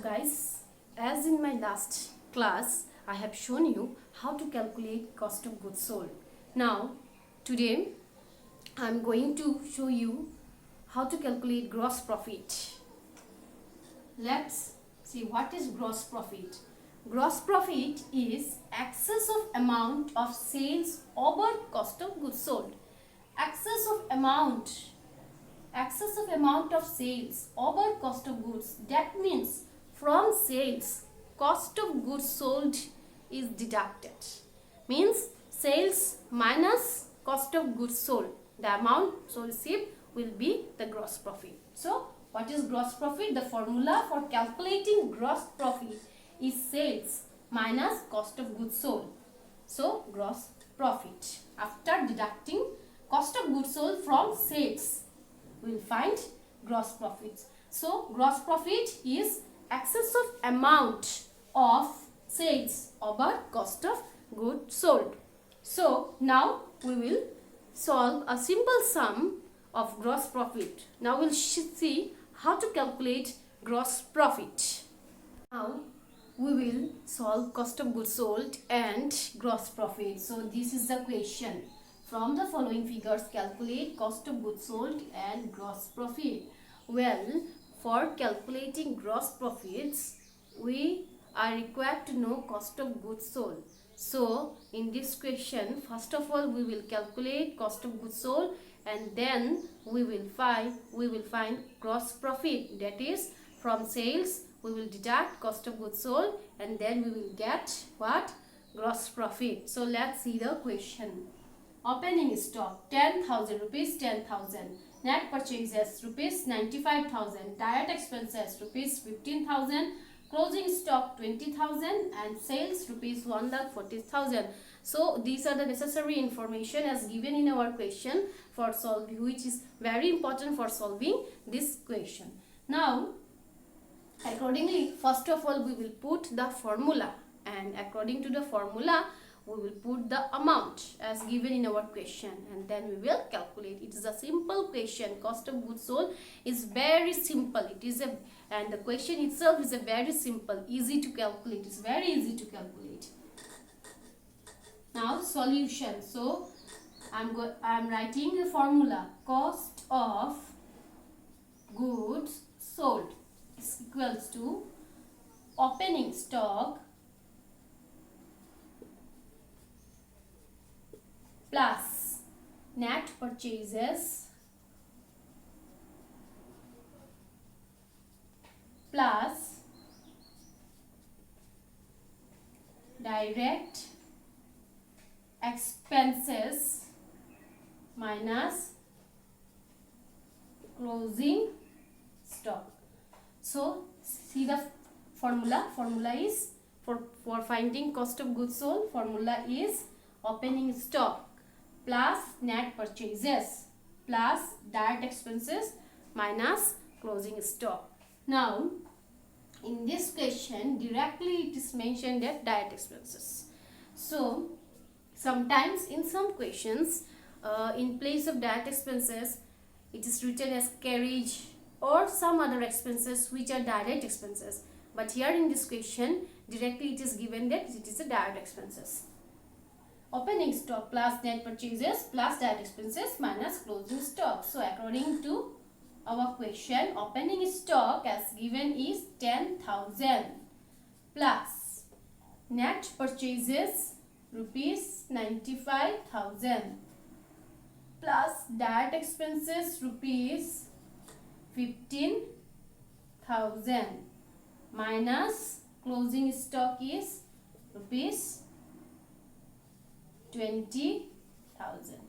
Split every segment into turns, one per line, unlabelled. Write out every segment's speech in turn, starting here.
guys, as in my last class I have shown you how to calculate cost of goods sold. Now today I am going to show you how to calculate gross profit. Let's see what is gross profit. Gross profit is excess of amount of sales over cost of goods sold. Excess of amount of sales over cost of goods. That means from sales cost of goods sold is deducted. Means sales minus cost of goods sold. The amount so received will be the gross profit. So what is gross profit? The formula for calculating gross profit is sales minus cost of goods sold. So gross profit after deducting cost of goods sold from sales, we will find gross profits. So gross profit is excess of amount of sales over cost of goods sold. So now we will solve a simple sum of gross profit. Now we'll see how to calculate gross profit. Now we will solve cost of goods sold and gross profit. So this is the question. From the following figures, calculate cost of goods sold and gross profit. Well, for calculating gross profits, we are required to know cost of goods sold. So, in this question, first of all, we will calculate cost of goods sold, and then we will find gross profit. That is, from sales, we will deduct cost of goods sold, and then we will get what? Gross profit. So, let's see the question. Opening stock 10,000 rupees 10,000. Net purchases rupees 95,000. Direct expenses rupees 15,000. Closing stock 20,000 and sales rupees 1,40,000. So these are the necessary information as given in our question for solving, which is very important for solving this question. Now accordingly, first of all we will put the formula, and according to the formula we will put the amount as given in our question, and then we will calculate. It is a simple question. Cost of goods sold is very simple. And the question itself is a very simple, easy to calculate. It's very easy to calculate. Now solution. So I'm writing the formula. Cost of goods sold is equals to opening stock plus net purchases plus direct expenses minus closing stock. So see the formula. Formula is for finding cost of goods sold. Formula is opening stock plus net purchases plus direct expenses minus closing stock. Now in this question directly it is mentioned that direct expenses. So sometimes in some questions in place of direct expenses it is written as carriage or some other expenses which are direct expenses, but here in this question directly it is given that it is a direct expenses. Opening stock plus net purchases plus direct expenses minus closing stock. So according to our question, opening stock as given is 10,000 plus net purchases rupees 95,000 plus direct expenses rupees 15,000 minus closing stock is rupees 20,000.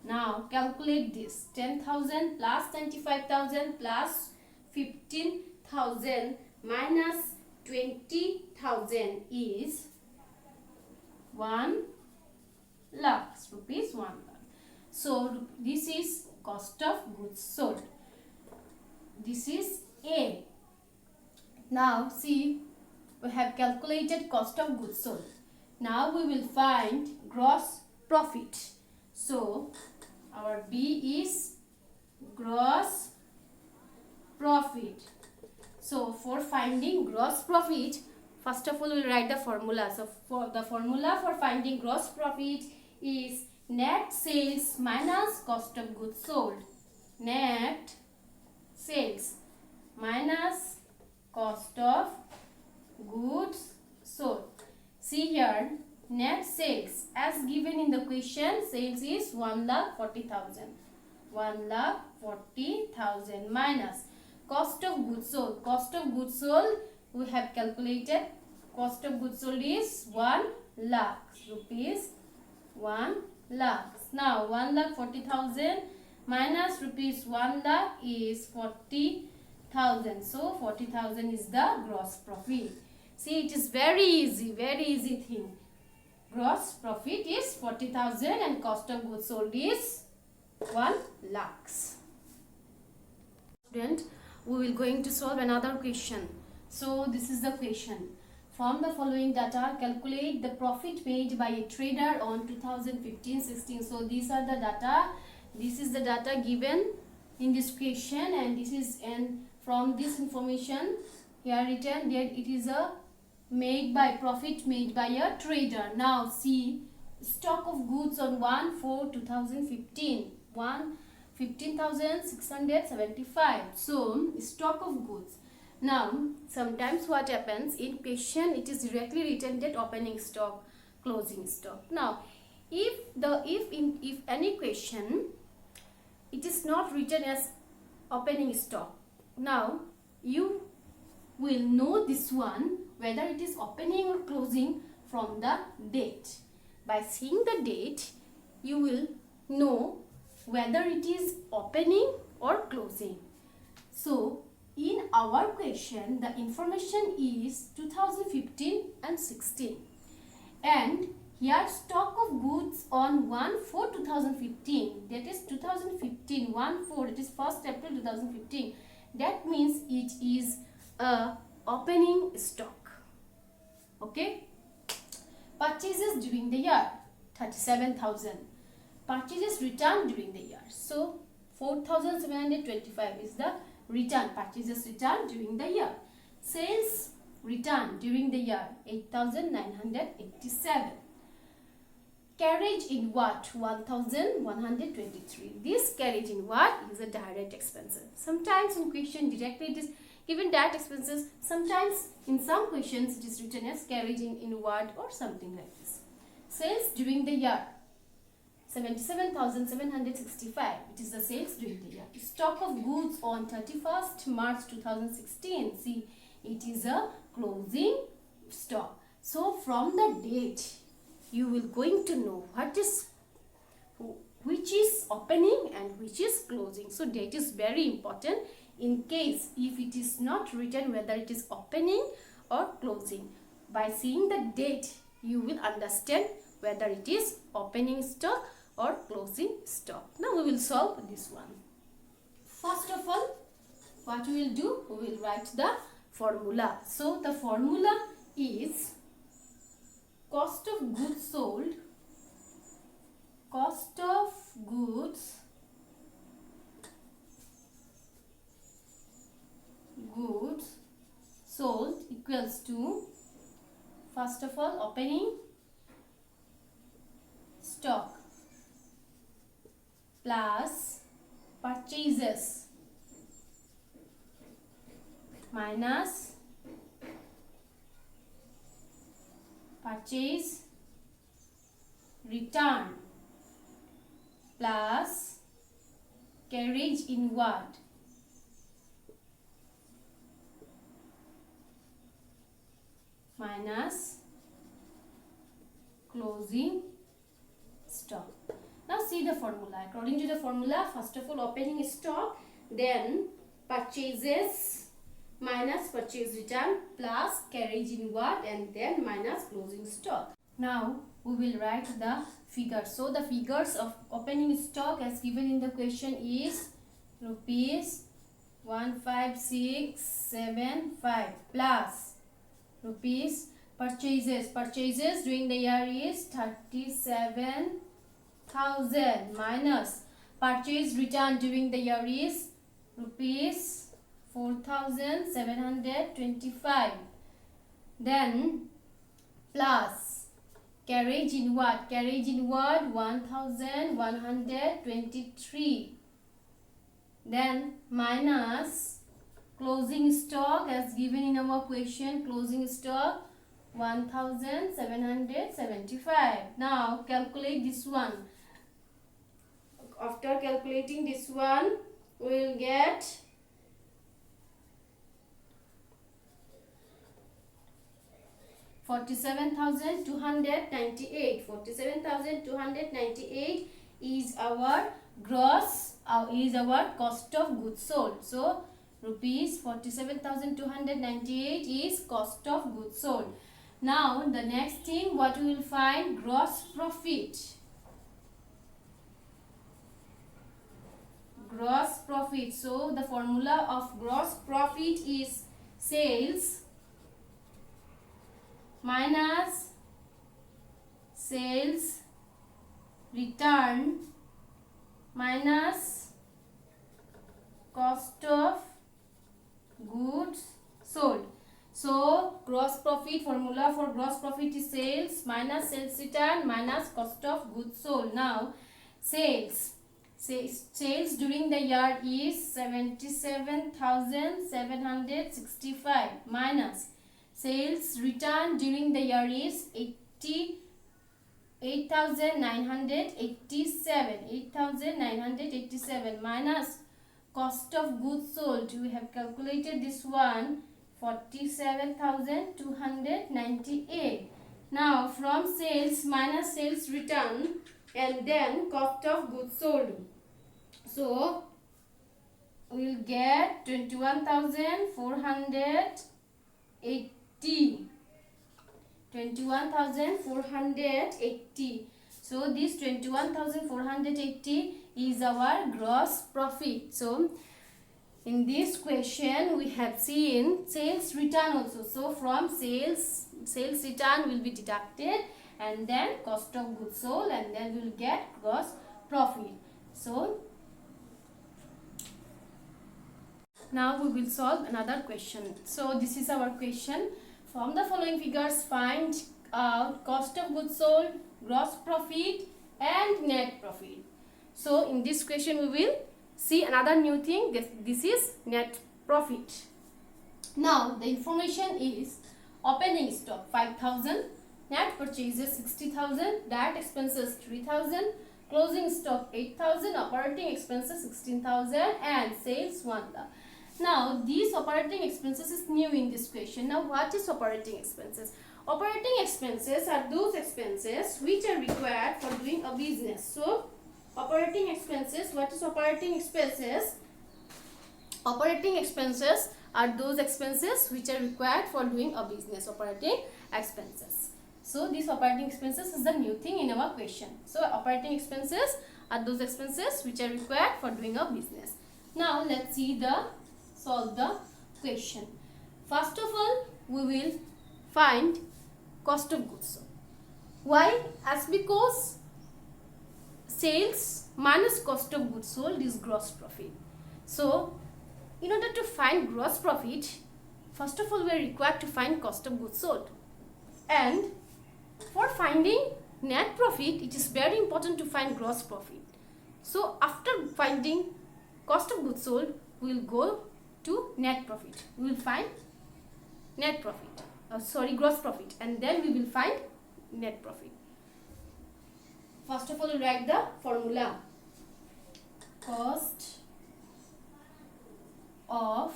Now calculate this. 10,000 plus 95,000 plus 15,000 minus 20,000 is 1 lakh rupees. 1 lakh. So this is cost of goods sold. This is A. Now see, we have calculated cost of goods sold. Now we will find gross profit. So our B is gross profit. So for finding gross profit, first of all we'll write the formula. So for the formula for finding gross profit is net sales minus cost of goods sold. Net sales minus cost of goods sold. See here, net sales as given in the question, sales is 1,40,000. 1,40,000 minus cost of goods sold. Cost of goods sold we have calculated. Cost of goods sold is 1 lakh rupees. 1 lakh. Now 1,40,000 minus rupees 1 lakh is 40,000. So 40,000 is the gross profit. See, it is very easy thing. Gross profit is 40,000 and cost of goods sold is 1 lakhs. Student, we will going to solve another question. So this is the question. From the following data, calculate the profit made by a trader on 2015-16. So these are the data. This is the data given in this question, and this is, and from this information here written that it is a profit made by a trader. Now see, stock of goods on 1/4/2015, 15,675. So stock of goods. Now sometimes what happens in question, it is directly written that opening stock, closing stock. Now if any question it is not written as opening stock, now you will know this one whether it is opening or closing from the date. By seeing the date you will know whether it is opening or closing. So in our question the information is 2015 and 16, and here stock of goods on 1/4/2015, that is 2015 1/4, it is 1st April 2015. That means it is a opening stock. Okay. Purchases during the year 37,000. Purchases returned during the year. So 4,725 is the return, purchases returned during the year. Sales returned during the year 8,987. Carriage inward 1,123. This carriage inward is a direct expenses. Sometimes in question directly it is given direct expenses. Sometimes in some questions it is written as carriage inward or something like this. Sales during the year 77,765. It is the sales during the year. Stock of goods on 31st March 2016. See, it is a closing stock. So from the date you will going to know which is opening and which is closing. So date is very important in case if it is not written whether it is opening or closing. By seeing the date you will understand whether it is opening stock or closing stock. Now we will solve this one. First of all, what we will do, we will write the formula. So the formula is cost of goods sold, cost of goods sold equals to, first of all, opening stock plus purchases minus purchase return plus carriage inward minus closing stock. Now see the formula. According to the formula, first of all opening stock, then purchases minus purchase return plus carriage inward, and then minus closing stock. Now we will write the figures. So the figures of opening stock as given in the question is rupees 15675 plus rupees purchases during the year is 37,000 minus purchase return during the year is rupees 4,725. Then plus carriage inward 1,123. Then minus closing stock as given in our question, closing stock 1,775. Now calculate this one. After calculating this one, we will get 47,298. 47,298 is our gross, is our cost of goods sold. So rupees 47,298 is cost of goods sold. Now the next thing, what we will find? Gross profit. Gross profit. So the formula of gross profit is sales minus sales return minus cost of goods sold. So gross profit, formula for gross profit is sales minus sales return minus cost of goods sold. Now sales during the year is 77,765 minus sales return during the year is 8,987 minus cost of goods sold. We have calculated this one, 47,298. Now from sales minus sales return and then cost of goods sold. So we will get 21,480. 21,480. So this 21,480 is our gross profit. So in this question we have seen sales return also. So from sales return will be deducted and then cost of goods sold and then we will get gross profit. So now we will solve another question. So this is our question. From the following figures, find out cost of goods sold, gross profit and net profit. So in this question we will see another new thing. This is net profit. Now the information is opening stock 5,000, net purchases 60,000, direct expenses 3,000, closing stock 8,000, operating expenses 16,000 and sales 1,000. Now these operating expenses is new in this question. Now what is operating expenses? Operating expenses are those expenses which are required for doing a business. So operating expenses, what is operating expenses? Operating expenses are those expenses which are required for doing a business. Operating expenses. So these operating expenses is the new thing in our question. So operating expenses are those expenses which are required for doing a business. Now let's see solve the question. First of all, we will find cost of goods sold. Why? As because sales minus cost of goods sold is gross profit. So in order to find gross profit, first of all we are required to find cost of goods sold. And for finding net profit, it is very important to find gross profit. So after finding cost of goods sold, we will go to net profit. We will find net profit. Gross profit, and then we will find net profit. First of all, we write the formula. Cost of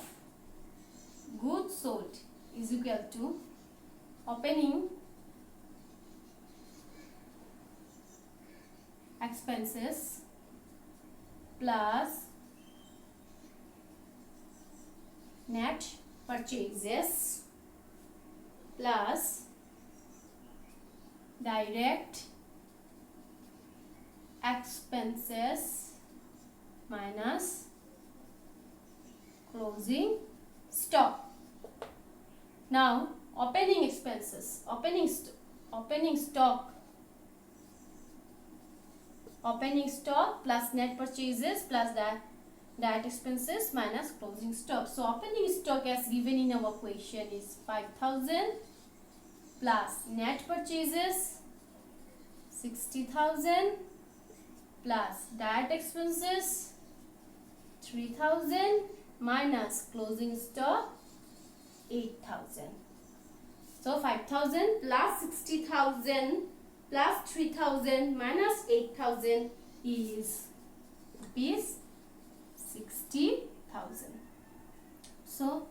goods sold is equal to opening expenses plus net purchases plus direct expenses minus closing stock. Now opening expenses, opening stock plus net purchases plus Direct expenses minus closing stock. So opening stock as given in our question is 5,000 plus net purchases 60,000 plus direct expenses 3,000 minus closing stock 8,000. So 5,000 plus 60,000 plus 3,000 minus 8,000 is rupees 60,000. So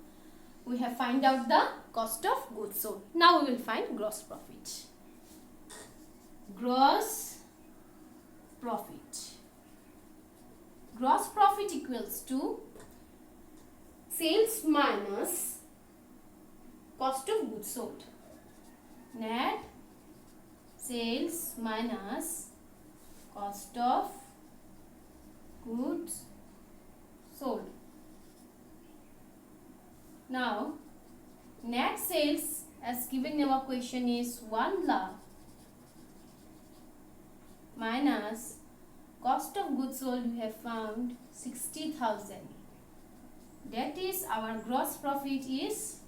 we have find out the cost of goods sold. Now we will find gross profit. Gross profit. Gross profit equals to sales minus cost of goods sold. Net sales minus cost of goods sold. Now net sales as given in our question is 1 lakh minus cost of goods sold we have found 60,000. That is our gross profit is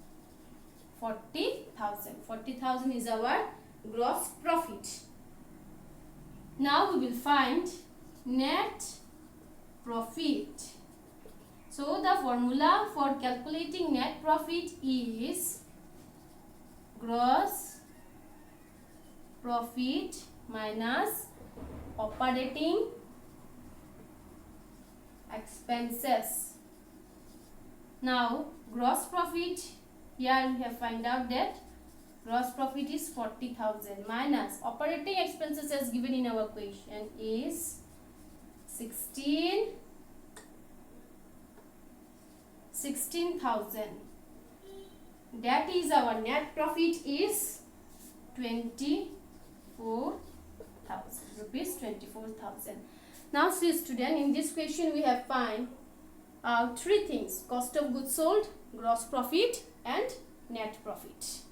40,000. 40,000 is our gross profit. Now we will find net profit. So the formula for calculating net profit is gross profit minus operating expenses. Now gross profit, here we have find out that gross profit is 40,000 minus operating expenses as given in our question is 16,000. That is our net profit is 24,000 rupees. 24,000. Now see student, in this question we have find out three things: cost of goods sold, gross profit and net profit.